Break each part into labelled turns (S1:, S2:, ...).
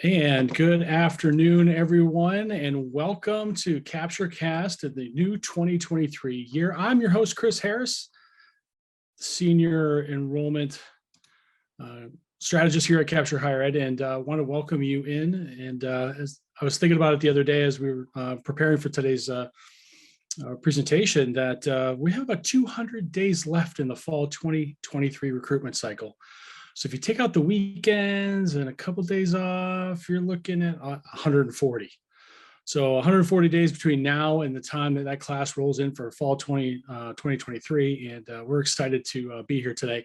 S1: And good afternoon, everyone, and welcome to Capture Cast of the new 2023 year. I'm your host, Chris Harris, Senior Enrollment Strategist here at Capture Higher Ed, and want to welcome you in. And as I was thinking about it the other day as we were preparing for today's presentation, that we have about 200 days left in the fall 2023 recruitment cycle. So if you take out the weekends and a couple of days off, you're looking at 140. So 140 days between now and the time that class rolls in for fall 2023. And we're excited to be here today.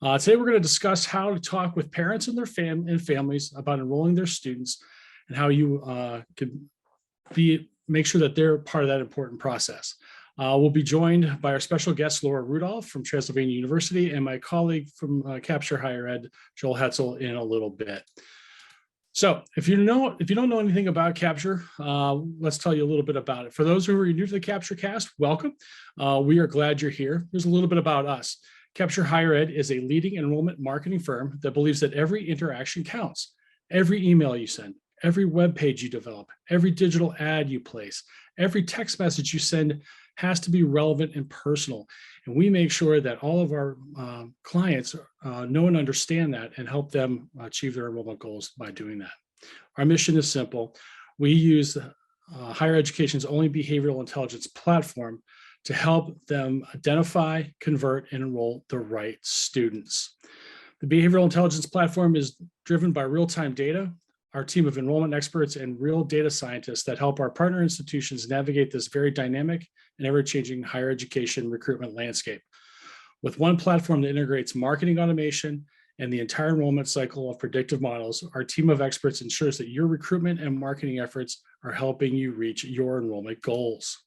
S1: Today, we're going to discuss how to talk with parents and their families about enrolling their students and how you can make sure that they're part of that important process. We'll be joined by our special guest, Laura Rudolph from Transylvania University, and my colleague from Capture Higher Ed, Joel Hetzel, in a little bit. So if you don't know anything about Capture, let's tell you a little bit about it. For those who are new to the Capture Cast, welcome. We are glad you're here. Here's a little bit about us. Capture Higher Ed is a leading enrollment marketing firm that believes that every interaction counts. Every email you send, every web page you develop, every digital ad you place, every text message you send has to be relevant and personal. And we make sure that all of our clients know and understand that and help them achieve their enrollment goals by doing that. Our mission is simple. We use higher education's only behavioral intelligence platform to help them identify, convert, and enroll the right students. The behavioral intelligence platform is driven by real-time data, our team of enrollment experts, and real data scientists that help our partner institutions navigate this very dynamic and ever-changing higher education recruitment landscape. With one platform that integrates marketing automation and the entire enrollment cycle of predictive models, our team of experts ensures that your recruitment and marketing efforts are helping you reach your enrollment goals.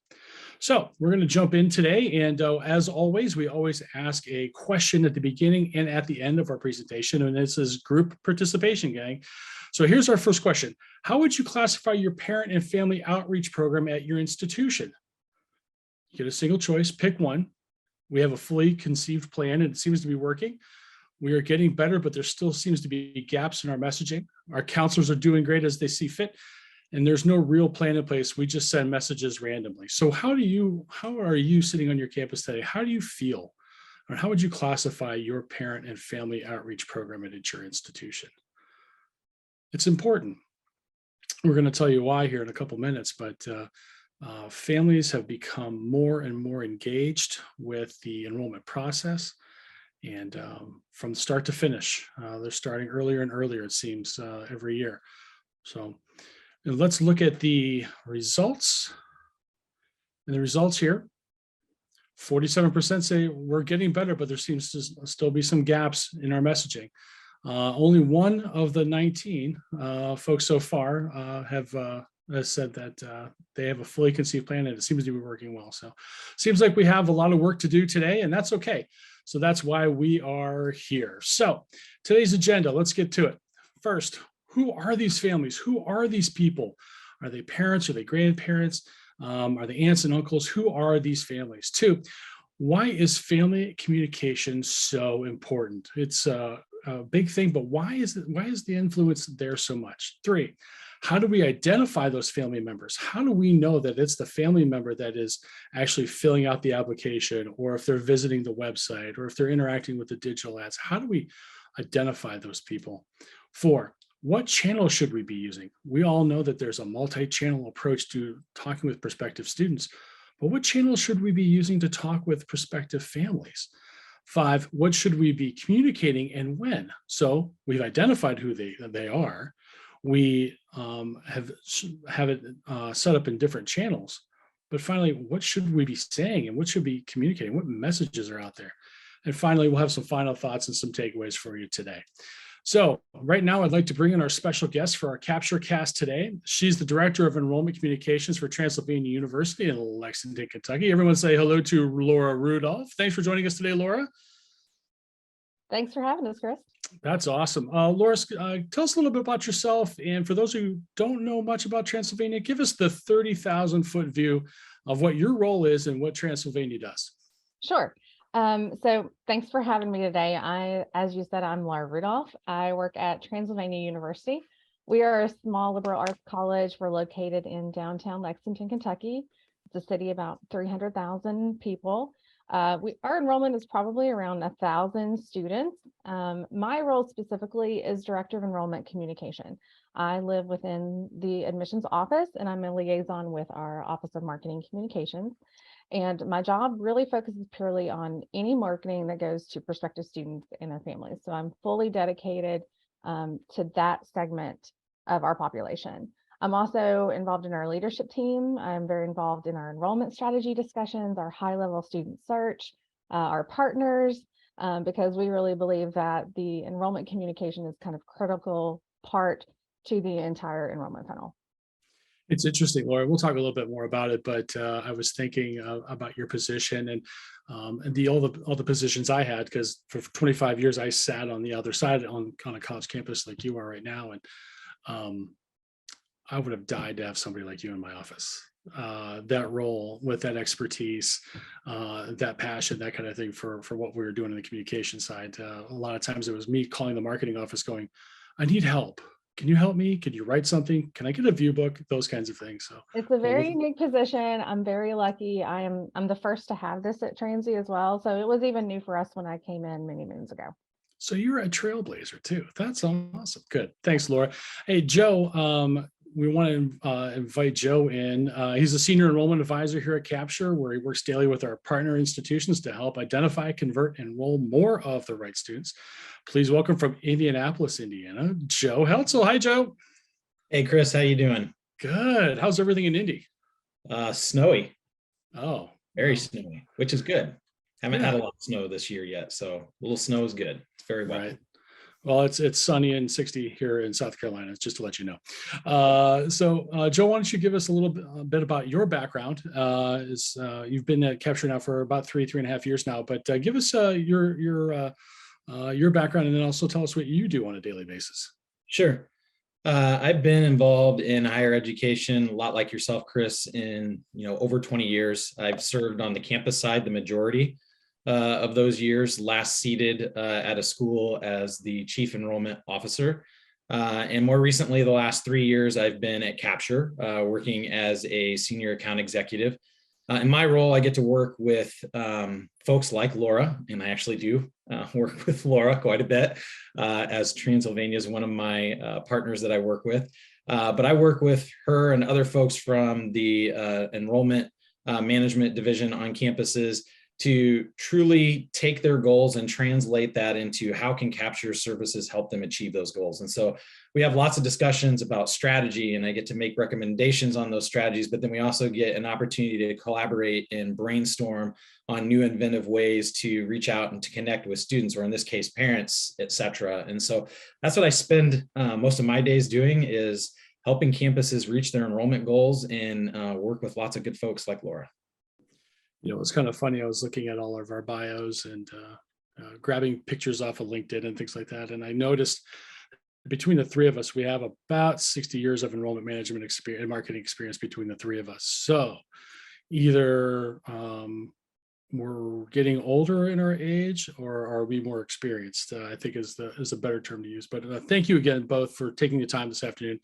S1: So we're going to jump in today, and as always, we always ask a question at the beginning and at the end of our presentation, and this is group participation, gang. So here's our first question. How would you classify your parent and family outreach program at your institution? You get a single choice, pick one. We have a fully conceived plan and it seems to be working. We are getting better, but there still seems to be gaps in our messaging. Our counselors are doing great as they see fit, and there's no real plan in place. We just send messages randomly. So how are you sitting on your campus today? How do you feel? Or how would you classify your parent and family outreach program at your institution? It's important. We're going to tell you why here in a couple minutes, but families have become more and more engaged with the enrollment process. And from start to finish, they're starting earlier and earlier, it seems, every year. So let's look at the results. And the results here, 47% say we're getting better, but there seems to still be some gaps in our messaging. Only one of the 19 folks so far have said that they have a fully conceived plan and it seems to be working well. So seems like we have a lot of work to do today, and that's okay. So that's why we are here. So today's agenda, let's get to it. First, who are these families? Who are these people? Are they parents? Are they grandparents? Are they aunts and uncles? Who are these families? Two, why is family communication so important? It's a big thing, but why is the influence there so much? Three, how do we identify those family members? How do we know that it's the family member that is actually filling out the application, or if they're visiting the website, or if they're interacting with the digital ads? How do we identify those people? Four, what channel should we be using? We all know that there's a multi-channel approach to talking with prospective students, but what channel should we be using to talk with prospective families? Five, what should we be communicating and when? So we've identified who they are. We have it set up in different channels. But finally, what should we be saying and what should we be communicating? What messages are out there? And finally, we'll have some final thoughts and some takeaways for you today. So right now, I'd like to bring in our special guest for our Capture Cast today. She's the Director of Enrollment Communications for Transylvania University in Lexington, Kentucky. Everyone say hello to Laura Rudolph. Thanks for joining us today, Laura.
S2: Thanks for having us, Chris.
S1: That's awesome. Laura, tell us a little bit about yourself. And for those who don't know much about Transylvania, give us the 30,000 foot view of what your role is and what Transylvania does.
S2: Sure. So thanks for having me today. As you said, I'm Laura Rudolph. I work at Transylvania University. We are a small liberal arts college. We're located in downtown Lexington, Kentucky. It's a city about 300,000 people. Our enrollment is probably around 1,000 students. My role specifically is Director of Enrollment Communication. I live within the admissions office, and I'm a liaison with our Office of Marketing Communications. And my job really focuses purely on any marketing that goes to prospective students and their families. So I'm fully dedicated to that segment of our population. I'm also involved in our leadership team. I'm very involved in our enrollment strategy discussions, our high-level student search, our partners, because we really believe that the enrollment communication is kind of critical part to the entire enrollment funnel.
S1: It's interesting, Laura. We'll talk a little bit more about it, but I was thinking about your position and all the positions I had, because for 25 years I sat on the other side on a college campus like you are right now, and I would have died to have somebody like you in my office. That role with that expertise, that passion, that kind of thing for what we were doing in the communication side. A lot of times it was me calling the marketing office going, I need help. Can you help me? Can you write something? Can I get a view book? Those kinds of things. So
S2: it's a very unique position. I'm very lucky. I'm the first to have this at Transy as well. So it was even new for us when I came in many moons ago.
S1: So you're a trailblazer too. That's awesome. Good. Thanks, Laura. Hey, Joe, we want to invite Joe in. He's a senior enrollment advisor here at Capture, where he works daily with our partner institutions to help identify, convert, and enroll more of the right students. Please welcome from Indianapolis, Indiana, Joe Heltzel. Hi, Joe.
S3: Hey, Chris, how you doing?
S1: Good. How's everything in Indy?
S3: Snowy.
S1: Oh,
S3: very snowy, which is good. Haven't
S1: Yeah.
S3: had a lot of snow this year yet, so a little snow is good. It's very wet.
S1: Right. Well, it's sunny and 60 here in South Carolina, just to let you know. Joe, why don't you give us a little bit about your background? You've been at Capture now for about 3.5 years now, but give us your background, and then also tell us what you do on a daily basis.
S3: Sure. I've been involved in higher education, a lot like yourself, Chris, in over 20 years. I've served on the campus side the majority of those years, last seated at a school as the chief enrollment officer. And more recently, the last 3 years, I've been at Capture, working as a senior account executive. In my role, I get to work with folks like Laura, and I actually do work with Laura quite a bit, as Transylvania is one of my partners that I work with. But I work with her and other folks from the enrollment management division on campuses to truly take their goals and translate that into how can Capture services help them achieve those goals. And so we have lots of discussions about strategy, and I get to make recommendations on those strategies, but then we also get an opportunity to collaborate and brainstorm on new inventive ways to reach out and to connect with students, or in this case, parents, et cetera. And so that's what I spend most of my days doing, is helping campuses reach their enrollment goals and work with lots of good folks like Laura.
S1: It's kind of funny. I was looking at all of our bios and grabbing pictures off of LinkedIn and things like that. And I noticed between the three of us, we have about 60 years of enrollment management experience and marketing experience between the three of us. So either we're getting older in our age, or are we more experienced? I think is a better term to use. But thank you again, both, for taking the time this afternoon.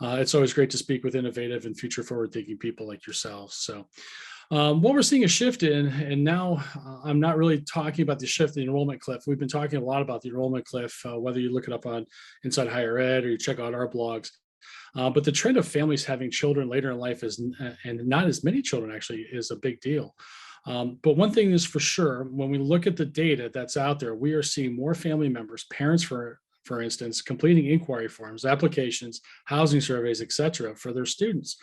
S1: It's always great to speak with innovative and future forward thinking people like yourselves. So what we're seeing a shift in, and now I'm not really talking about the shift in the enrollment cliff. We've been talking a lot about the enrollment cliff, whether you look it up on Inside Higher Ed or you check out our blogs. But the trend of families having children later in life and not as many children actually, is a big deal. But one thing is for sure, when we look at the data that's out there, we are seeing more family members, parents for instance, completing inquiry forms, applications, housing surveys, et cetera, for their students.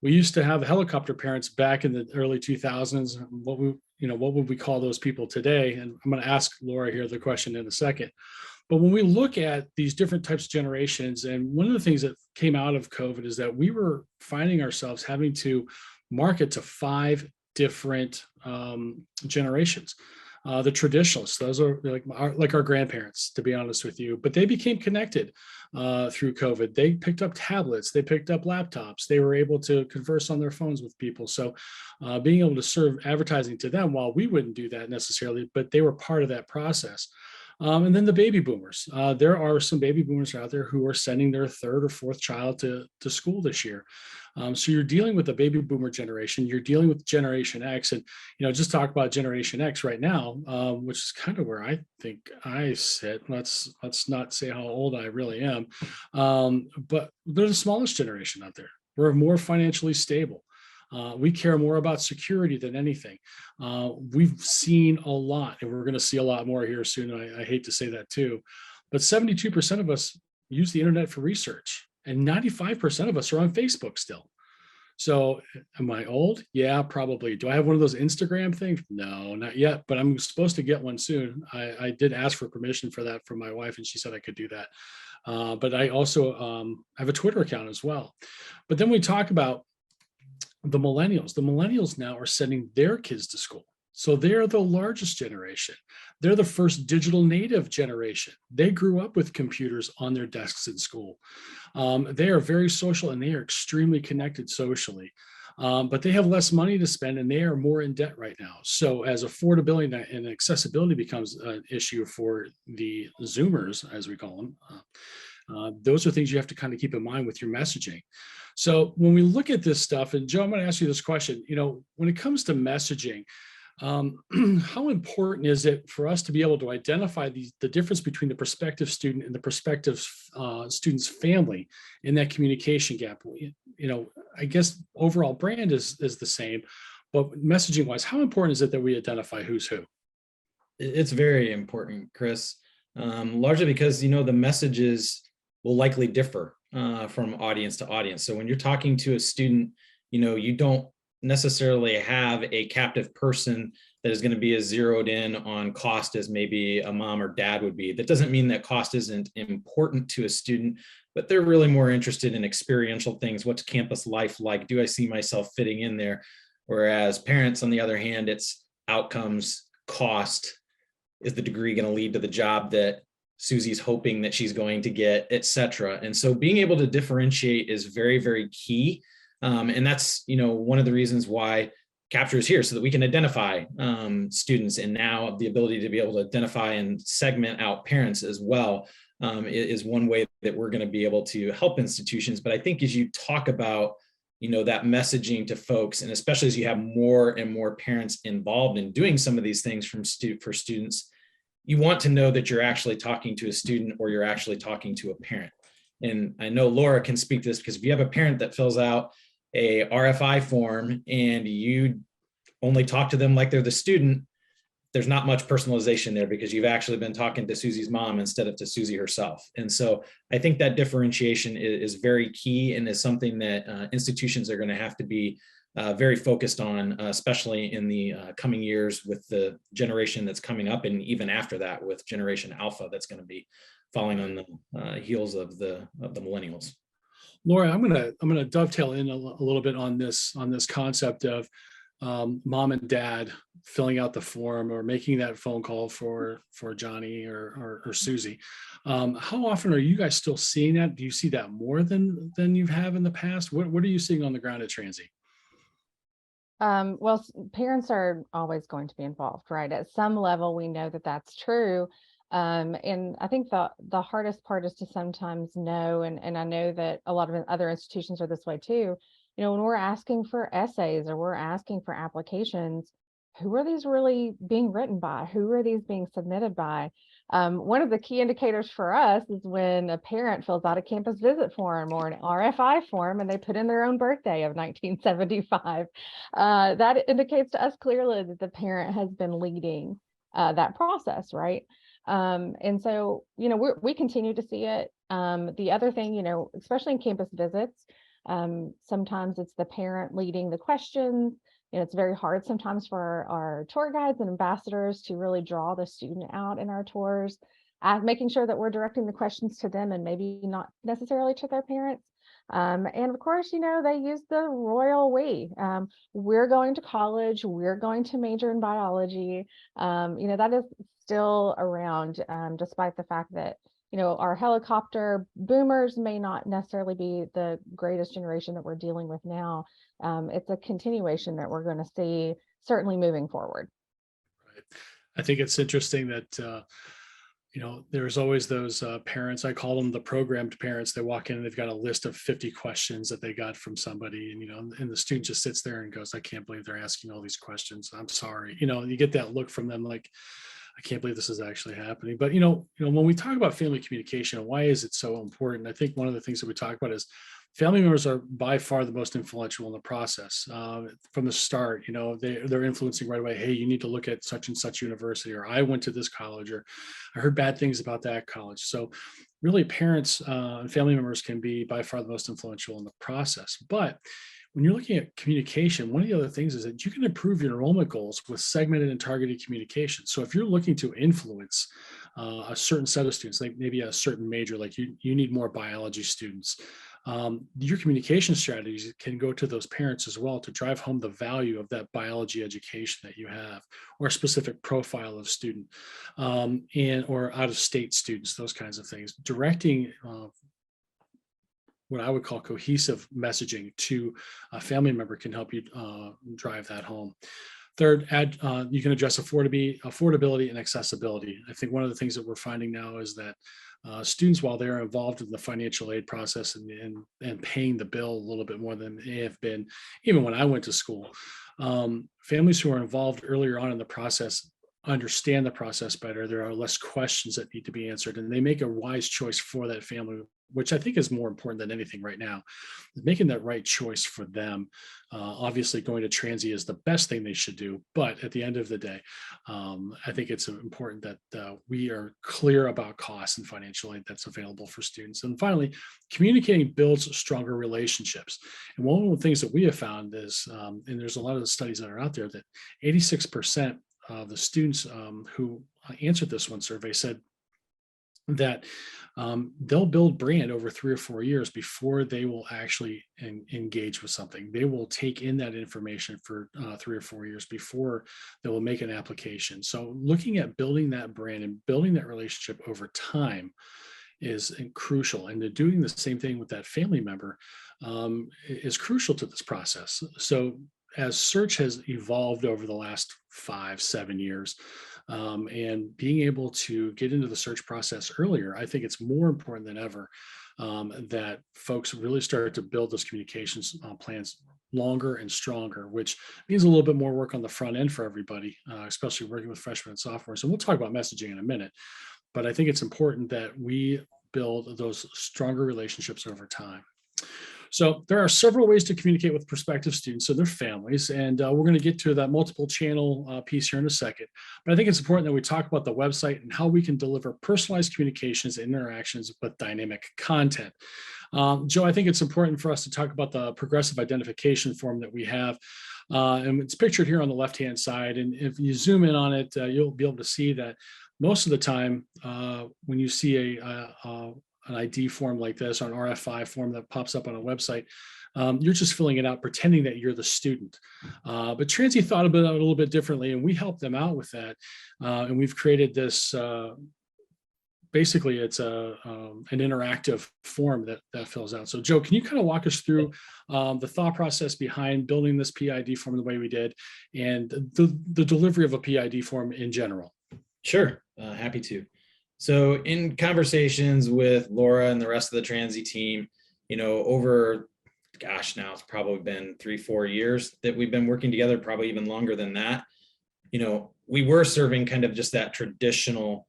S1: We used to have helicopter parents back in the early 2000s. What would we call those people today? And I'm going to ask Laura here the question in a second. But when we look at these different types of generations, and one of the things that came out of COVID is that we were finding ourselves having to market to 5 different generations. The traditionalists, those are like our grandparents, to be honest with you, but they became connected through COVID. They picked up tablets, they picked up laptops, they were able to converse on their phones with people. So being able to serve advertising to them, while we wouldn't do that necessarily, but they were part of that process. And then the baby boomers. There are some baby boomers out there who are sending their third or fourth child to school this year. So you're dealing with the baby boomer generation. You're dealing with Generation X, and just talk about Generation X right now, which is kind of where I think I sit. Let's not say how old I really am, but they're the smallest generation out there. We're more financially stable. We care more about security than anything. We've seen a lot, and we're going to see a lot more here soon. I hate to say that too, but 72% of us use the internet for research, and 95% of us are on Facebook still. So am I old? Yeah, probably. Do I have one of those Instagram things? No, not yet, but I'm supposed to get one soon. I did ask for permission for that from my wife, and she said I could do that. But I also have a Twitter account as well. But then we talk about the millennials. The millennials now are sending their kids to school. So they're the largest generation. They're the first digital native generation. They grew up with computers on their desks in school. They are very social, and they are extremely connected socially. But they have less money to spend, and they are more in debt right now. So as affordability and accessibility becomes an issue for the Zoomers, as we call them, those are things you have to kind of keep in mind with your messaging. So when we look at this stuff, and Joe, I'm going to ask you this question, when it comes to messaging, how important is it for us to be able to identify the difference between the prospective student and the prospective student's family in that communication gap? I guess overall brand is the same, but messaging wise, how important is it that we identify who's who?
S3: It's very important, Chris, largely because, the messages will likely differ from audience to audience. So when you're talking to a student, you don't necessarily have a captive person that is going to be as zeroed in on cost as maybe a mom or dad would be. That doesn't mean that cost isn't important to a student, but they're really more interested in experiential things. What's campus life like? Do I see myself fitting in there? Whereas parents, on the other hand, it's outcomes, cost. Is the degree going to lead to the job that Susie's hoping that she's going to get, et cetera? And so being able to differentiate is very, very key. And that's, one of the reasons why Capture is here, so that we can identify students, and now the ability to be able to identify and segment out parents as well is one way that we're going to be able to help institutions. But I think as you talk about, that messaging to folks, and especially as you have more and more parents involved in doing some of these things for students, you want to know that you're actually talking to a student or you're actually talking to a parent. And I know Laura can speak to this, because if you have a parent that fills out a RFI form and you only talk to them like they're the student, there's not much personalization there, because you've actually been talking to Susie's mom instead of to Susie herself. And so I think that differentiation is very key, and is something that institutions are going to have to be very focused on, especially in the coming years with the generation that's coming up, and even after that with Generation Alpha that's going to be following on the heels of the millennials.
S1: Laura, I'm gonna dovetail in a little bit on this concept of mom and dad filling out the form or making that phone call for Johnny or Susie. How often are you guys still seeing that? Do you see that more than you have in the past? What are you seeing on the ground at Transy?
S2: Well, parents are always going to be involved, right? At some level, we know that that's true. And I think the hardest part is to sometimes know, and I know that a lot of other institutions are this way too. When we're asking for essays or we're asking for applications, who are these really being written by? Who are these being submitted by? One of the key indicators for us is when a parent fills out a campus visit form or an RFI form and they put in their own birthday of 1975. That indicates to us clearly that the parent has been leading that process, right? And so, we continue to see it. The other thing, especially in campus visits, sometimes it's the parent leading the questions. It's very hard sometimes for our tour guides and ambassadors to really draw the student out in our tours, making sure that we're directing the questions to them and maybe not necessarily to their parents. And of course, they use the royal we. We're going to college, we're going to major in biology. That is still around, despite the fact that, our helicopter boomers may not necessarily be the greatest generation that we're dealing with now. It's a continuation that we're going to see certainly moving forward.
S1: Right. I think it's interesting that there's always those parents, I call them the programmed parents. They walk in and they've got a list of 50 questions that they got from somebody. And the student just sits there and goes, I can't believe they're asking all these questions. I'm sorry. And you get that look from them like, I can't believe this is actually happening. But, when we talk about family communication, why is it so important? I think one of the things that we talk about is family members are by far the most influential in the process. From the start, they're influencing right away. Hey, you need to look at such and such university, or I went to this college, or I heard bad things about that college. So really parents and family members can be by far the most influential in the process. But when you're looking at communication, one of the other things is that you can improve your enrollment goals with segmented and targeted communication. So if you're looking to influence a certain set of students, like maybe a certain major, like you need more biology students, your communication strategies can go to those parents as well to drive home the value of that biology education that you have, or a specific profile of student, or out of state students, those kinds of things. Directing what I would call cohesive messaging to a family member can help you drive that home. Third, you can address affordability and accessibility. I think one of the things that we're finding now is that students, while they're involved in the financial aid process and paying the bill a little bit more than they have been, even when I went to school, families who are involved earlier on in the process understand the process better. There are less questions that need to be answered, and they make a wise choice for that family, which I think is more important than anything right now. Making that right choice for them. Obviously, going to Transy is the best thing they should do, but at the end of the day, I think it's important that we are clear about costs and financial aid that's available for students. And finally, communicating builds stronger relationships. And one of the things that we have found is, and there's a lot of the studies that are out there, that 86% of the students who answered this one survey said that they'll build brand over 3 or 4 years before they will actually engage with something. They will take in that information for 3 or 4 years before they will make an application. So looking at building that brand and building that relationship over time is crucial. And doing the same thing with that family member is crucial to this process. So as search has evolved over the last 5-7 years, and being able to get into the search process earlier, I think it's more important than ever that folks really start to build those communications plans longer and stronger, which means a little bit more work on the front end for everybody, especially working with freshmen and sophomores. And we'll talk about messaging in a minute, but I think it's important that we build those stronger relationships over time. So there are several ways to communicate with prospective students and their families, and we're going to get to that multiple channel piece here in a second. But I think it's important that we talk about the website and how we can deliver personalized communications and interactions with dynamic content. Joe, I think it's important for us to talk about the progressive identification form that we have. And it's pictured here on the left-hand side. And if you zoom in on it, you'll be able to see that most of the time when you see an ID form like this, or an RFI form that pops up on a website, you're just filling it out, pretending that you're the student. But Transy thought about it a little bit differently, and we helped them out with that. And we've created this, basically it's an interactive form that fills out. So Joe, can you kind of walk us through the thought process behind building this PID form the way we did, and the delivery of a PID form in general?
S3: Sure, happy to. So in conversations with Laura and the rest of the Transy team, over, now it's probably been 3-4 years that we've been working together, probably even longer than that. We were serving kind of just that traditional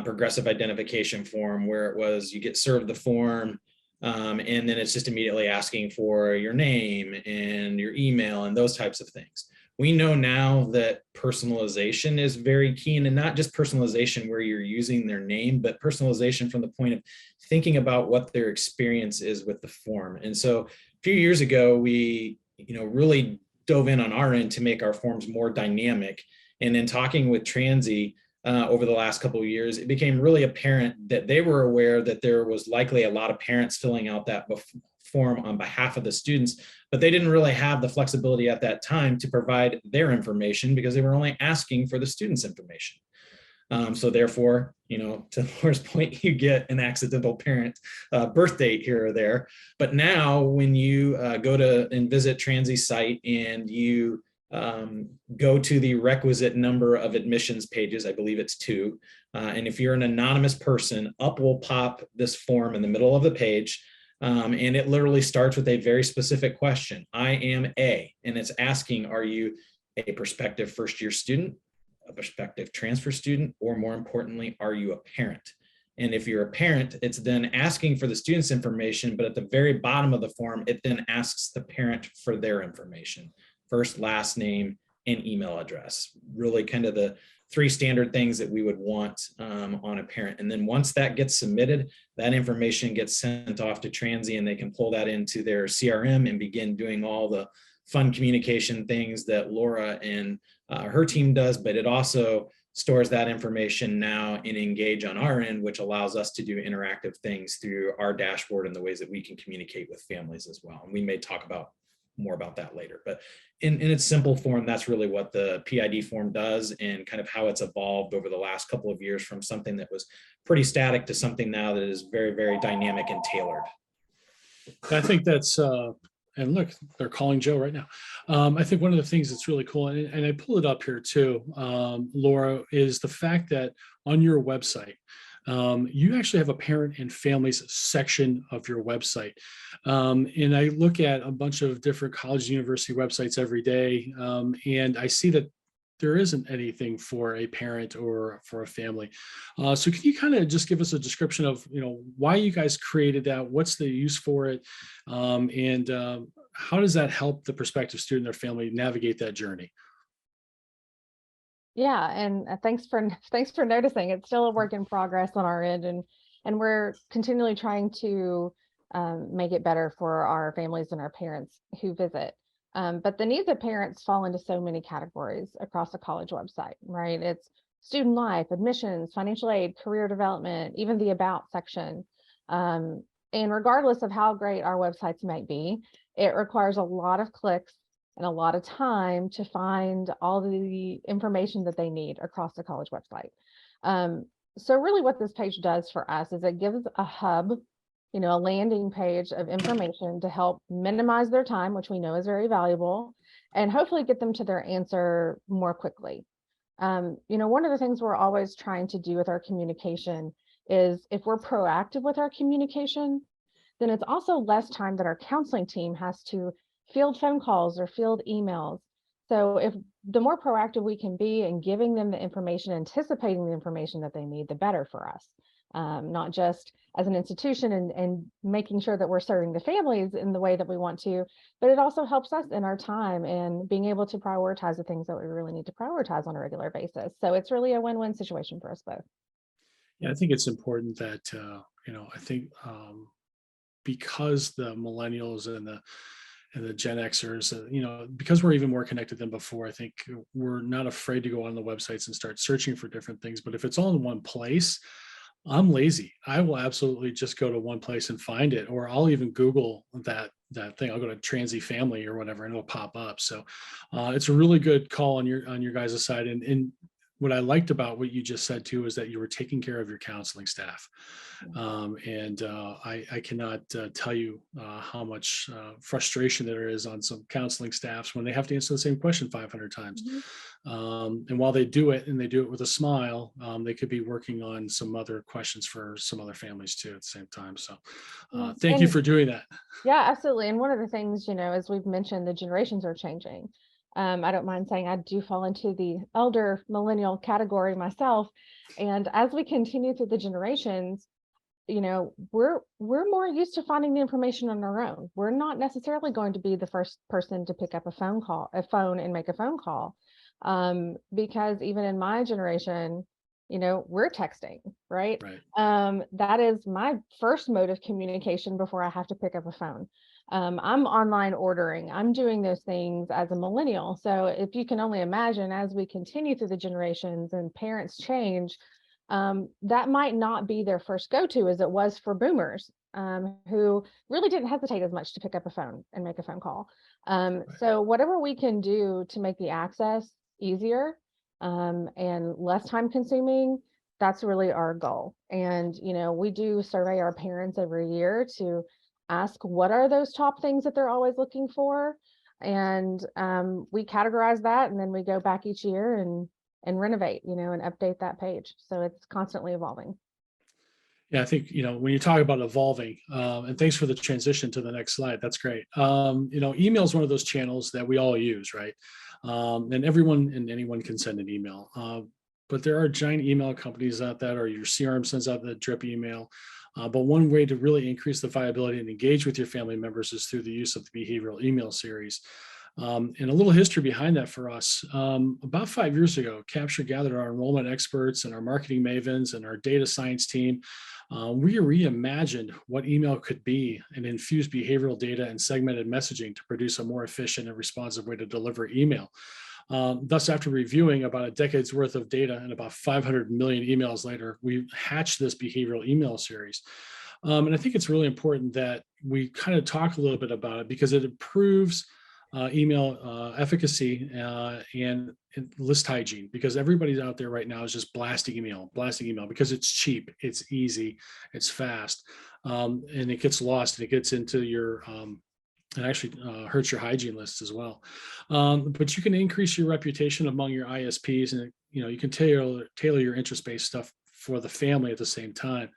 S3: progressive identification form, where it was, you get served the form, and then it's just immediately asking for your name and your email and those types of things. We know now that personalization is very key, and not just personalization where you're using their name, but personalization from the point of thinking about what their experience is with the form. And so a few years ago, we really dove in on our end to make our forms more dynamic. And in talking with Transy over the last couple of years, it became really apparent that they were aware that there was likely a lot of parents filling out that form on behalf of the students, but they didn't really have the flexibility at that time to provide their information because they were only asking for the students' information. So therefore, to Laura's point, you get an accidental parent birth date here or there. But now when you go to and visit Transy's site and you go to the requisite number of admissions pages. I believe it's 2. And if you're an anonymous person, up will pop this form in the middle of the page. And it literally starts with a very specific question. I am A, and it's asking, are you a prospective first-year student, a prospective transfer student, or more importantly, are you a parent? And if you're a parent, it's then asking for the student's information, but at the very bottom of the form, it then asks the parent for their information: first, last name, and email address. Really kind of the 3 standard things that we would want on a parent. And then once that gets submitted, that information gets sent off to Transy, and they can pull that into their CRM and begin doing all the fun communication things that Laura and her team does. But it also stores that information now in Engage on our end, which allows us to do interactive things through our dashboard and the ways that we can communicate with families as well. And we may talk about more about that later, but in its simple form, that's really what the PID form does, and kind of how it's evolved over the last couple of years from something that was pretty static to something now that is very, very dynamic and tailored.
S1: I think that's, and look, they're calling Joe right now. I think one of the things that's really cool, and I pull it up here too, Laura, is the fact that on your website, you actually have a parent and families section of your website. And I look at a bunch of different college and university websites every day, and I see that there isn't anything for a parent or for a family. So can you kind of just give us a description of, why you guys created that? What's the use for it? And how does that help the prospective student or family navigate that journey?
S2: Yeah, and thanks for noticing. It's still a work in progress on our end, and we're continually trying to make it better for our families and our parents who visit. But the needs of parents fall into so many categories across a college website, right? It's student life, admissions, financial aid, career development, even the about section. And regardless of how great our websites might be, it requires a lot of clicks and a lot of time to find all the information that they need across the college website. So really what this page does for us is it gives a hub, a landing page of information to help minimize their time, which we know is very valuable, and hopefully get them to their answer more quickly. One of the things we're always trying to do with our communication is, if we're proactive with our communication, then it's also less time that our counseling team has to field phone calls or field emails. So if the more proactive we can be in giving them the information, anticipating the information that they need, the better for us. Not just as an institution and making sure that we're serving the families in the way that we want to, but it also helps us in our time and being able to prioritize the things that we really need to prioritize on a regular basis. So it's really a win-win situation for us both.
S1: Yeah, I think it's important that, I think because the millennials and the Gen Xers, because we're even more connected than before, I think we're not afraid to go on the websites and start searching for different things. But if it's all in one place, I'm lazy. I will absolutely just go to one place and find it, or I'll even Google that thing. I'll go to Transy Family or whatever, and it'll pop up. So it's a really good call on your guys' side. And what I liked about what you just said too is that you were taking care of your counseling staff. I cannot tell you how much frustration there is on some counseling staffs when they have to answer the same question 500 times. And while they do it, and they do it with a smile, they could be working on some other questions for some other families too at the same time. So thank you for doing that.
S2: Yeah, absolutely. And one of the things, as we've mentioned, the generations are changing. I don't mind saying I do fall into the elder millennial category myself. And as we continue through the generations, we're more used to finding the information on our own. We're not necessarily going to be the first person to pick up a phone and make a phone call. Because even in my generation, we're texting, right? That is my first mode of communication before I have to pick up a phone. I'm online ordering. I'm doing those things as a millennial. So if you can only imagine, as we continue through the generations and parents change, that might not be their first go-to as it was for boomers, who really didn't hesitate as much to pick up a phone and make a phone call. So whatever we can do to make the access easier and less time consuming, that's really our goal. And, we do survey our parents every year to ask what are those top things that they're always looking for. And we categorize that, and then we go back each year and renovate, and update that page. So it's constantly evolving.
S1: Yeah, I think, when you talk about evolving, and thanks for the transition to the next slide. That's great. Email is one of those channels that we all use, right? And everyone and anyone can send an email. But there are giant email companies out there, or your CRM sends out the drip email. But one way to really increase the viability and engage with your family members is through the use of the behavioral email series. And a little history behind that for us. About 5 years ago, Capture gathered our enrollment experts and our marketing mavens and our data science team. We reimagined what email could be and infused behavioral data and segmented messaging to produce a more efficient and responsive way to deliver email. Thus, after reviewing about a decade's worth of data and about 500 million emails later, we hatched this behavioral email series. And I think it's really important that we kind of talk a little bit about it, because it improves email efficacy and list hygiene, because everybody out there right now is just blasting email because it's cheap, it's easy, it's fast, and it gets lost and it gets into your it actually hurts your hygiene lists as well. But you can increase your reputation among your ISPs, and you can tailor your interest-based stuff for the family at the same time.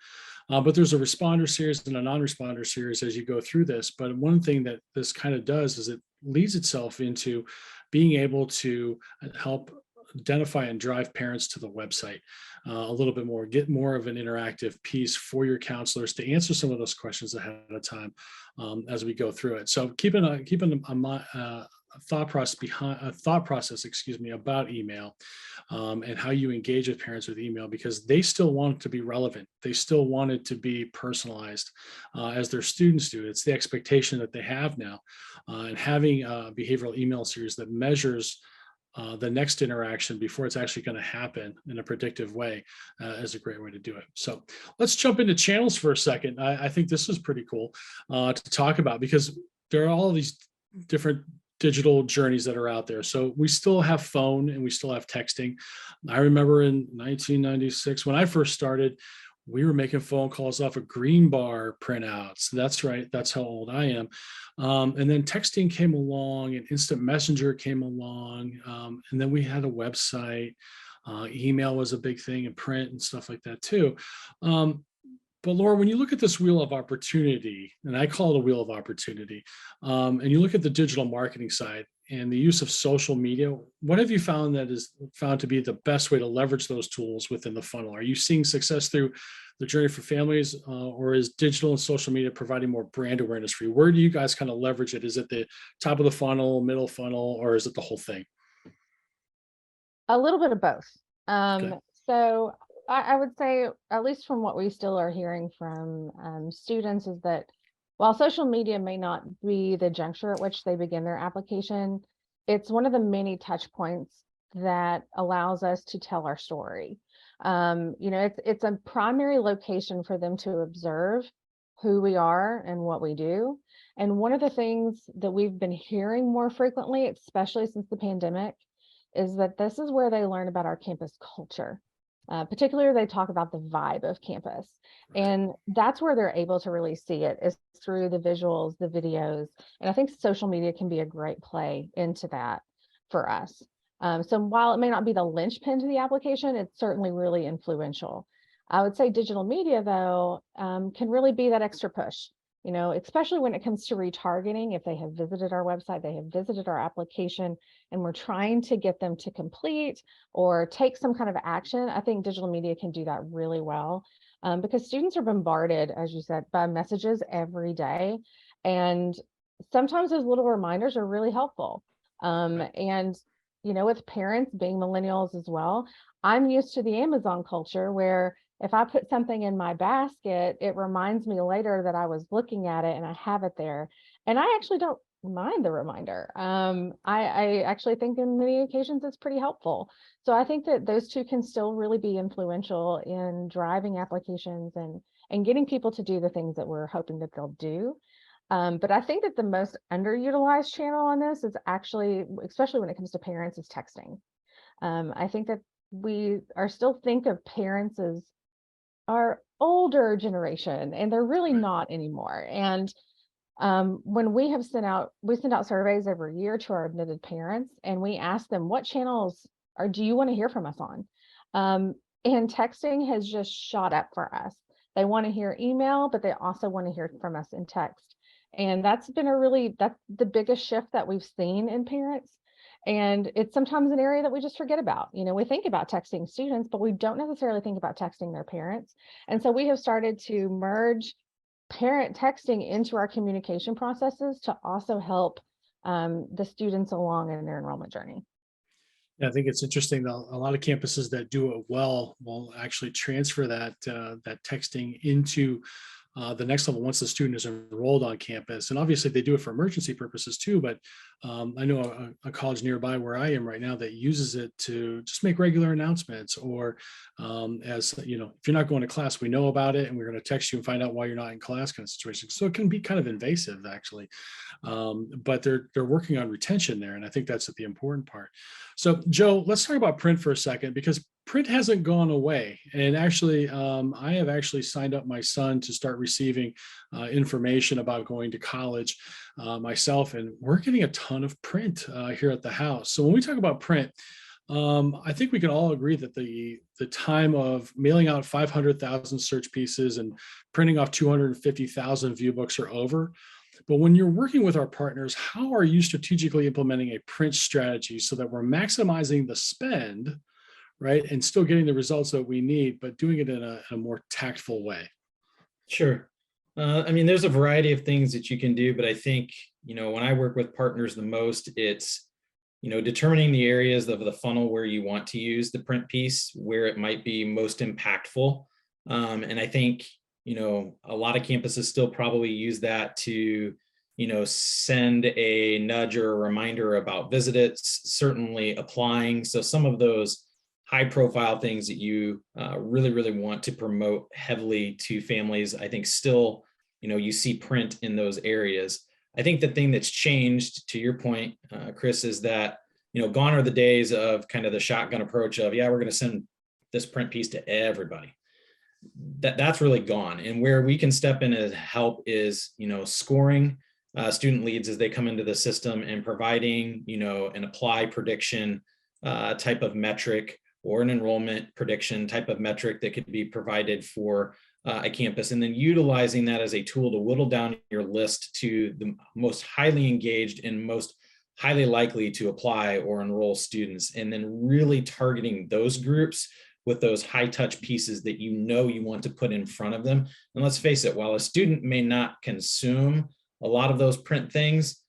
S1: But there's a responder series and a non-responder series as you go through this. But one thing that this kind of does is it leads itself into being able to help identify and drive parents to the website a little bit more, get more of an interactive piece for your counselors to answer some of those questions ahead of time as we go through it. So keeping a thought process, about email and how you engage with parents with email, because they still want it to be relevant. They still want it to be personalized as their students do. It's the expectation that they have now, and having a behavioral email series that measures the next interaction before it's actually going to happen in a predictive way is a great way to do it. So let's jump into channels for a second. I think this is pretty cool to talk about, because there are all these different digital journeys that are out there. So we still have phone and we still have texting. I remember in 1996, when I first started, we were making phone calls off of green bar printouts. That's right. That's how old I am. And then texting came along and instant messenger came along. And then we had a website. Email was a big thing, and print and stuff like that too. But Laura, when you look at this wheel of opportunity, and I call it a wheel of opportunity, and you look at the digital marketing side and the use of social media, what have you found that is found to be the best way to leverage those tools within the funnel? Are you seeing success through the journey for families, or is digital and social media providing more brand awareness for you? Where do you guys kind of leverage it? Is it the top of the funnel, middle funnel, or is it the whole thing?
S2: A little bit of both.
S1: Okay.
S2: So I would say, at least from what we still are hearing from students, is that while social media may not be the juncture at which they begin their application, it's one of the many touch points that allows us to tell our story. It's a primary location for them to observe who we are and what we do. And one of the things that we've been hearing more frequently, especially since the pandemic, is that this is where they learn about our campus culture. Particularly, they talk about the vibe of campus. And that's where they're able to really see it, is through the visuals, the videos. And I think social media can be a great play into that for us. So while it may not be the linchpin to the application, it's certainly really influential. I would say digital media, though, can really be that extra push, especially when it comes to retargeting. If they have visited our website, they have visited our application, and we're trying to get them to complete or take some kind of action, I think digital media can do that really well, because students are bombarded, as you said, by messages every day. And sometimes those little reminders are really helpful. And, with parents being millennials as well, I'm used to the Amazon culture where if I put something in my basket, it reminds me later that I was looking at it and I have it there. And I actually don't mind the reminder. I actually think in many occasions it's pretty helpful. So I think that those two can still really be influential in driving applications and getting people to do the things that we're hoping that they'll do. But I think that the most underutilized channel on this is actually, especially when it comes to parents, is texting. I think that we are still think of parents as our older generation, and they're really not anymore. And When we send out surveys every year to our admitted parents, and we ask them, what channels do you want to hear from us on? And texting has just shot up for us. They want to hear email, but they also want to hear from us in text. And that's the biggest shift that we've seen in parents. And it's sometimes an area that we just forget about. We think about texting students, but we don't necessarily think about texting their parents. And so we have started to merge parent texting into our communication processes to also help the students along in their enrollment journey.
S1: Yeah, I think it's interesting though. A lot of campuses that do it well will actually transfer that texting into the next level once the student is enrolled on campus. And obviously they do it for emergency purposes too, but I know a college nearby where I am right now that uses it to just make regular announcements, or as if you're not going to class, we know about it and we're going to text you and find out why you're not in class, kind of situation. So it can be kind of invasive actually, but they're working on retention there. And I think that's the important part. So Joe, let's talk about print for a second, because print hasn't gone away. And actually, I have actually signed up my son to start receiving information about going to college myself, and we're getting a ton of print here at the house. So when we talk about print, I think we can all agree that the time of mailing out 500,000 search pieces and printing off 250,000 view books are over. But when you're working with our partners, how are you strategically implementing a print strategy so that we're maximizing the spend, right, and still getting the results that we need, but doing it in a more tactful way?
S3: Sure. There's a variety of things that you can do, but I think, when I work with partners the most, it's, determining the areas of the funnel where you want to use the print piece, where it might be most impactful. And I think, a lot of campuses still probably use that to, send a nudge or a reminder about visits, certainly applying. So some of those high profile things that you really, really want to promote heavily to families, I think still, you see print in those areas. I think the thing that's changed, to your point, Chris, is that, gone are the days of kind of the shotgun approach of, yeah, we're going to send this print piece to everybody. That's really gone. And where we can step in and help is, scoring student leads as they come into the system and providing, an apply prediction type of metric, or an enrollment prediction type of metric that could be provided for a campus, and then utilizing that as a tool to whittle down your list to the most highly engaged and most highly likely to apply or enroll students, and then really targeting those groups with those high touch pieces that you want to put in front of them. And let's face it, while a student may not consume a lot of those print things,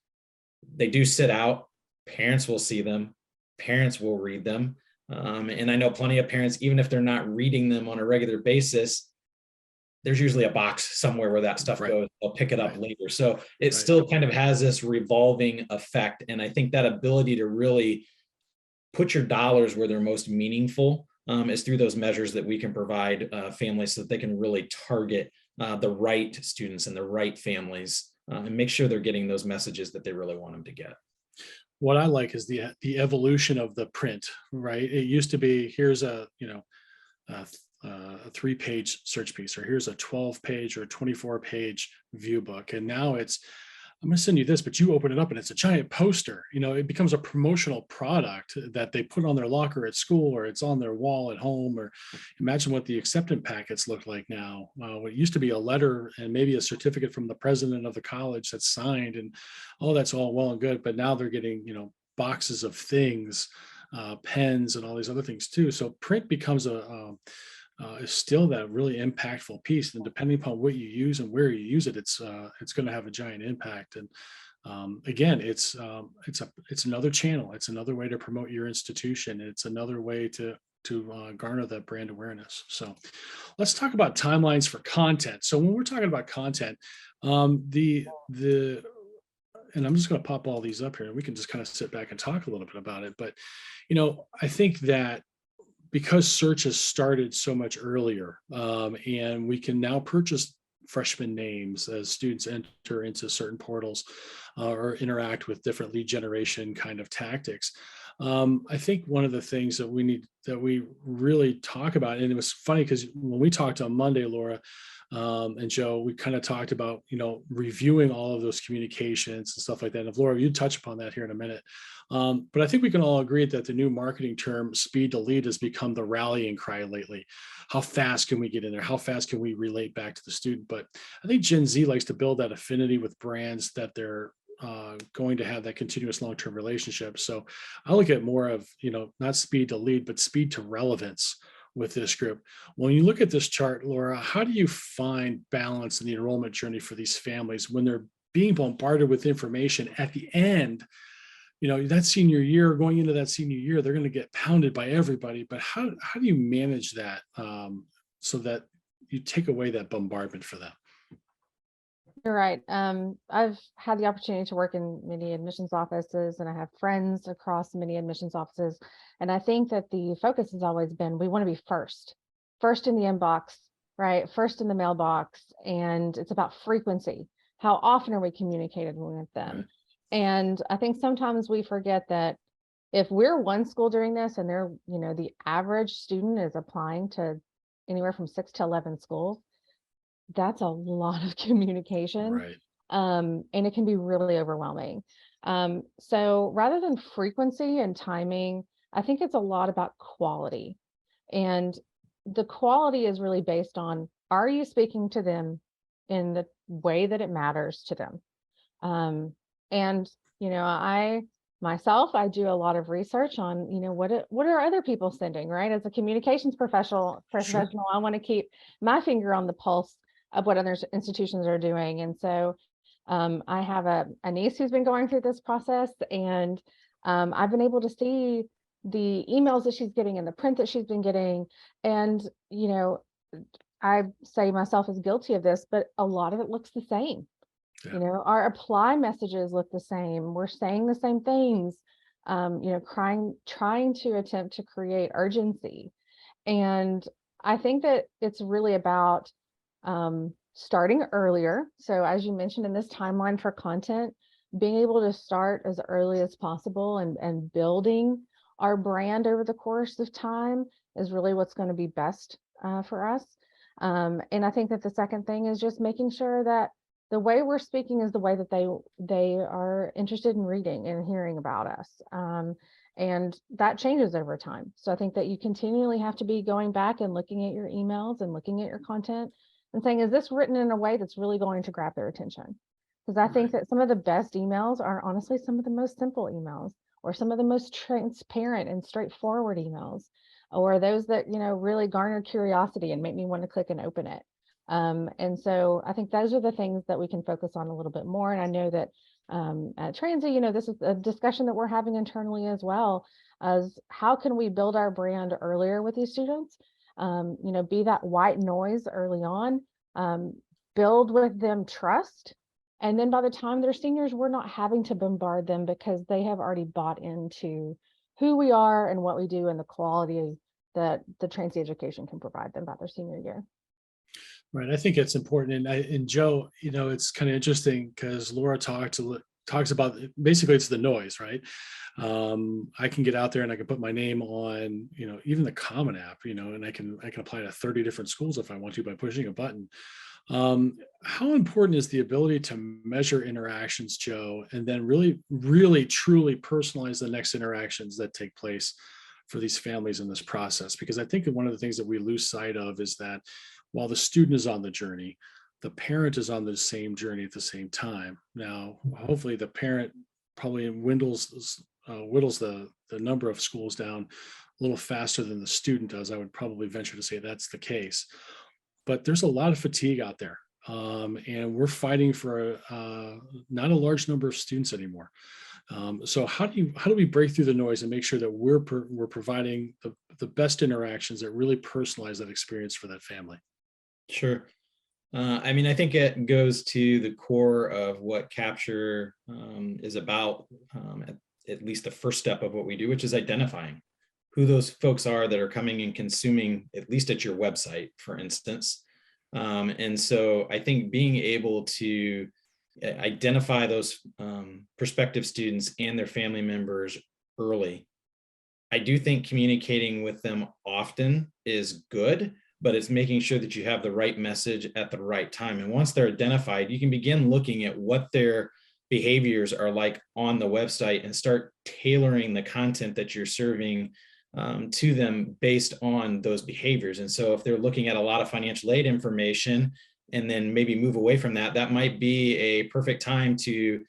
S3: they do sit out. Parents will see them, parents will read them. And I know plenty of parents, even if they're not reading them on a regular basis, there's usually a box somewhere where that stuff goes. They'll pick it up later. So it still kind of has this revolving effect. And I think that ability to really put your dollars where they're most meaningful is through those measures that we can provide families, so that they can really target the right students and the right families, and make sure they're getting those messages that they really want them to get.
S1: What I like is the evolution of the print, right? It used to be, here's a 3-page search piece, or here's a 12-page or 24-page view book. And now it's, I'm going to send you this, but you open it up and it's a giant poster. It becomes a promotional product that they put on their locker at school, or it's on their wall at home. Or imagine what the acceptance packets look like now. What used to be a letter and maybe a certificate from the president of the college that's signed, and that's all well and good. But now they're getting, boxes of things, pens and all these other things too. So print becomes is still that really impactful piece. And depending upon what you use and where you use it, it's going to have a giant impact. And again, it's another channel. It's another way to promote your institution. It's another way to garner that brand awareness. So let's talk about timelines for content. So when we're talking about content, and I'm just going to pop all these up here and we can just kind of sit back and talk a little bit about it. But, I think that because search has started so much earlier, and we can now purchase freshman names as students enter into certain portals or interact with different lead generation kind of tactics. I think one of the things that we really talk about, and it was funny because when we talked on Monday, Laura, And Joe, we kind of talked about, reviewing all of those communications and stuff like that. And Laura, you touch upon that here in a minute. But I think we can all agree that the new marketing term speed to lead has become the rallying cry lately. How fast can we get in there? How fast can we relate back to the student? But I think Gen Z likes to build that affinity with brands that they're going to have that continuous long-term relationship. So I look at more of, not speed to lead, but speed to relevance with this group. When you look at this chart, Laura, how do you find balance in the enrollment journey for these families when they're being bombarded with information at the end? That senior year, going into that senior year, they're going to get pounded by everybody. But how do you manage that so that you take away that bombardment for them?
S2: You're right. I've had the opportunity to work in many admissions offices, and I have friends across many admissions offices. And I think that the focus has always been, we want to be first in the inbox, right? First in the mailbox. And it's about frequency. How often are we communicating with them?
S1: Right.
S2: And I think sometimes we forget that if we're one school doing this and they're, the average student is applying to anywhere from 6 to 11 schools, that's a lot of communication.
S1: Right.
S2: And it can be really overwhelming. So rather than frequency and timing, I think it's a lot about quality. And the quality is really based on, are you speaking to them in the way that it matters to them? And, I do a lot of research on, what are other people sending, right? As a communications professional,
S1: Sure.
S2: I want to keep my finger on the pulse of what other institutions are doing. And so I have a niece who's been going through this process, and I've been able to see the emails that she's getting and the print that she's been getting. And, I say myself as guilty of this, but a lot of it looks the same.
S1: Yeah.
S2: Our apply messages look the same. We're saying the same things, trying to attempt to create urgency. And I think that it's really about starting earlier. So as you mentioned in this timeline for content, being able to start as early as possible and building our brand over the course of time is really what's going to be best for us. And I think that the second thing is just making sure that the way we're speaking is the way that they are interested in reading and hearing about us. And that changes over time. So I think that you continually have to be going back and looking at your emails and looking at your content and saying, is this written in a way that's really going to grab their attention? Because I think that some of the best emails are honestly some of the most simple emails, or some of the most transparent and straightforward emails, or those that, really garner curiosity and make me want to click and open it. And so I think those are the things that we can focus on a little bit more. And I know that at Transy, this is a discussion that we're having internally as well, as how can we build our brand earlier with these students? Be that white noise early on, build with them trust. And then by the time they're seniors, we're not having to bombard them because they have already bought into who we are and what we do and the quality that the Transy education can provide them by their senior year.
S1: Right. I think it's important. And Joe, it's kind of interesting because Laura talks about, basically it's the noise, right? I can get out there and I can put my name on, even the Common App, and I can apply to 30 different schools if I want to by pushing a button. How important is the ability to measure interactions, Joe, and then really, really, truly personalize the next interactions that take place for these families in this process? Because I think that one of the things that we lose sight of is that while the student is on the journey, the parent is on the same journey at the same time. Now, hopefully the parent probably whittles the number of schools down a little faster than the student does. I would probably venture to say that's the case. But there's a lot of fatigue out there. And we're fighting for not a large number of students anymore. So how do we break through the noise and make sure that we're providing the best interactions that really personalize that experience for that family?
S3: Sure. I think it goes to the core of what Capture is about, at least the first step of what we do, which is identifying who those folks are that are coming and consuming, at least at your website, for instance. And so I think being able to identify those prospective students and their family members early. I do think communicating with them often is good, but it's making sure that you have the right message at the right time. And once they're identified, you can begin looking at what their behaviors are like on the website and start tailoring the content that you're serving to them based on those behaviors. And so if they're looking at a lot of financial aid information and then maybe move away from that, that might be a perfect time to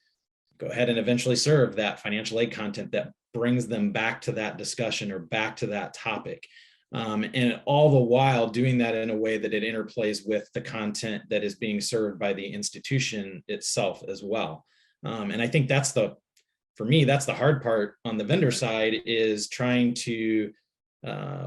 S3: go ahead and eventually serve that financial aid content that brings them back to that discussion or back to that topic. And all the while doing that in a way that it interplays with the content that is being served by the institution itself as well. And I think for me, that's the hard part on the vendor side, is trying to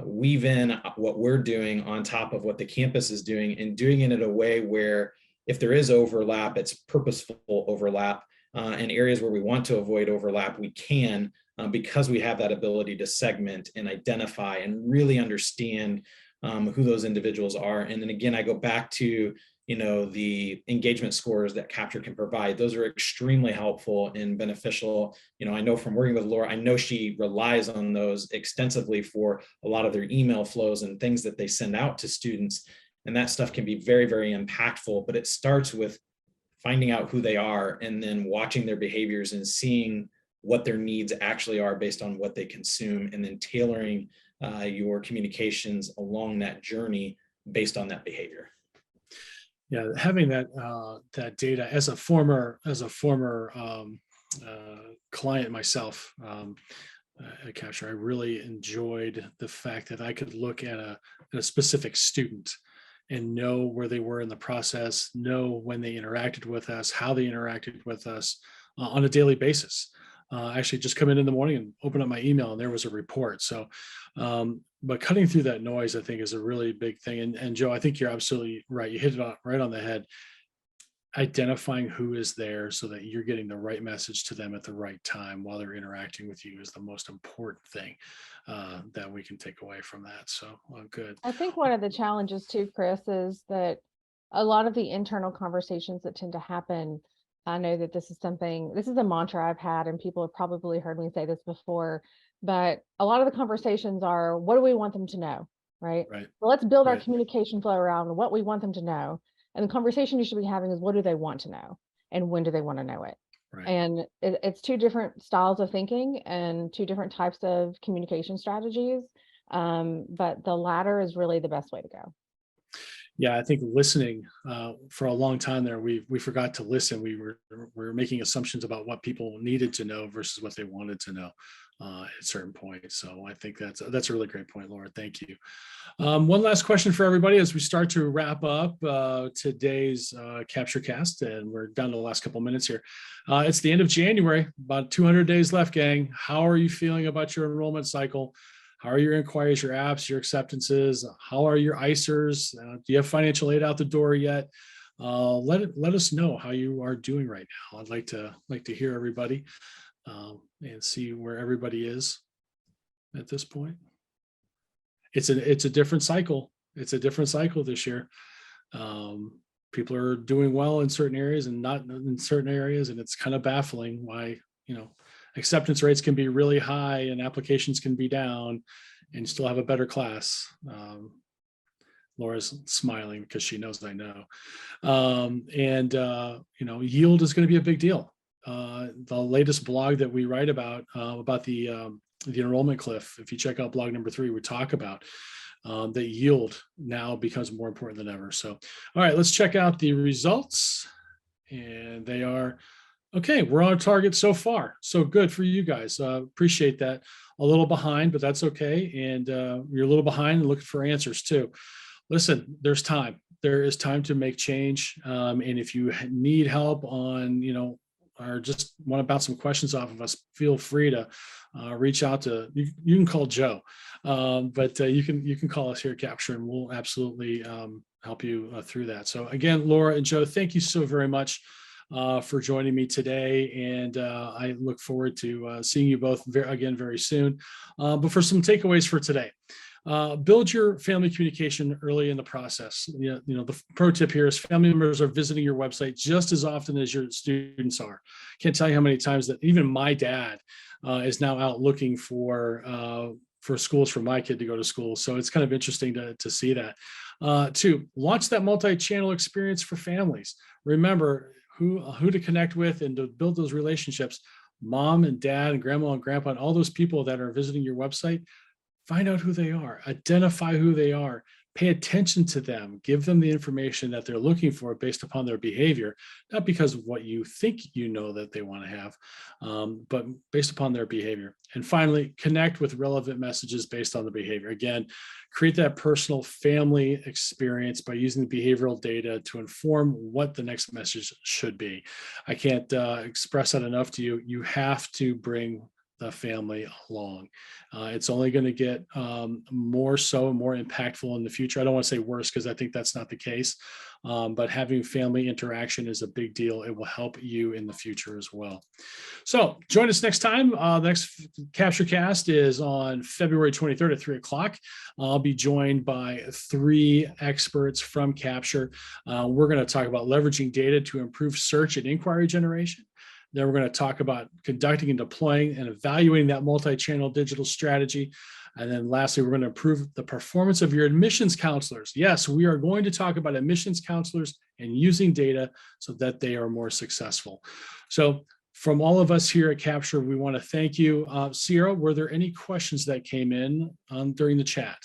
S3: weave in what we're doing on top of what the campus is doing, and doing it in a way where if there is overlap, it's purposeful overlap. And areas where we want to avoid overlap, we can, because we have that ability to segment and identify and really understand who those individuals are. And then again, I go back to the engagement scores that Capture can provide. Those are extremely helpful and beneficial. I know from working with Laura, I know she relies on those extensively for a lot of their email flows and things that they send out to students. And that stuff can be very, very impactful, but it starts with finding out who they are and then watching their behaviors and seeing what their needs actually are based on what they consume, and then tailoring your communications along that journey based on that behavior.
S1: Yeah, having that data as a former client myself at Capture, I really enjoyed the fact that I could look at a specific student and know where they were in the process, know when they interacted with us, how they interacted with us on a daily basis. Actually just come in the morning and open up my email and there was a report. So, but cutting through that noise, I think, is a really big thing. And Joe, I think you're absolutely right. You hit it right on the head. Identifying who is there so that you're getting the right message to them at the right time while they're interacting with you is the most important thing that we can take away from that. So good.
S2: I think one of the challenges too, Chris, is that a lot of the internal conversations that tend to happen, I know that this is a mantra I've had, and people have probably heard me say this before, but a lot of the conversations are, what do we want them to know? Right.
S1: Right.
S2: So let's build our
S1: Right.
S2: communication flow around what we want them to know. And the conversation you should be having is, what do they want to know? And when do they want to know it?
S1: Right.
S2: And it's two different styles of thinking and two different types of communication strategies. But the latter is really the best way to go.
S1: Yeah, I think listening for a long time there, we forgot to listen. We were making assumptions about what people needed to know versus what they wanted to know at certain points. So I think that's a really great point, Laura. Thank you. One last question for everybody as we start to wrap up today's Capture Cast, and we're down to the last couple of minutes here. It's the end of January, about 200 days left, gang. How are you feeling about your enrollment cycle? How are your inquiries, your apps, your acceptances? How are your ICERs? Do you have financial aid out the door yet? Let us know how you are doing right now. I'd like to hear everybody and see where everybody is at this point. It's a different cycle. It's a different cycle this year. People are doing well in certain areas and not in certain areas, and it's kind of baffling why acceptance rates can be really high and applications can be down and still have a better class. Laura's smiling because she knows I know. Yield is going to be a big deal. The latest blog that we write about the enrollment cliff, if you check out blog number 3, we talk about that yield now becomes more important than ever. So, all right, let's check out the results. And they are, okay, we're on target so far. So good for you guys. Appreciate that. A little behind, but that's okay. And you're a little behind and looking for answers too. Listen, there's time. There is time to make change. And if you need help on, or just want to bounce some questions off of us, feel free to reach out to, you can call Joe, but you can call us here at Capture and we'll absolutely help you through that. So again, Laura and Joe, thank you so very much for joining me today. And I look forward to seeing you both again very soon. But for some takeaways for today, build your family communication early in the process. The pro tip here is family members are visiting your website just as often as your students are. Can't tell you how many times that even my dad is now out looking for schools for my kid to go to school. So it's kind of interesting to see that. Two, launch that multi-channel experience for families. Remember who to connect with and to build those relationships. Mom and dad and grandma and grandpa and all those people that are visiting your website, find out who they are, identify who they are, pay attention to them, give them the information that they're looking for based upon their behavior, not because of what you think you know that they want to have, but based upon their behavior. And finally, connect with relevant messages based on the behavior. Again, create that personal family experience by using the behavioral data to inform what the next message should be. I can't express that enough to you. You have to bring the family along. It's only going to get more so and more impactful in the future. I don't want to say worse because I think that's not the case, but having family interaction is a big deal. It will help you in the future as well. So join us next time. The next Capture Cast is on February 23rd at 3 o'clock. I'll be joined by 3 experts from Capture. We're going to talk about leveraging data to improve search and inquiry generation. Then we're going to talk about conducting and deploying and evaluating that multi-channel digital strategy. And then lastly, we're going to improve the performance of your admissions counselors. Yes, we are going to talk about admissions counselors and using data so that they are more successful. So from all of us here at Capture, we want to thank you. Sierra, were there any questions that came in during the chat?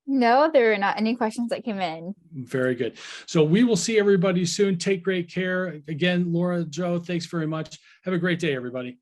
S4: No, there are not any questions that came in.
S1: Very good. So we will see everybody soon. Take great care. Again, Laura, Joe, thanks very much. Have a great day, everybody.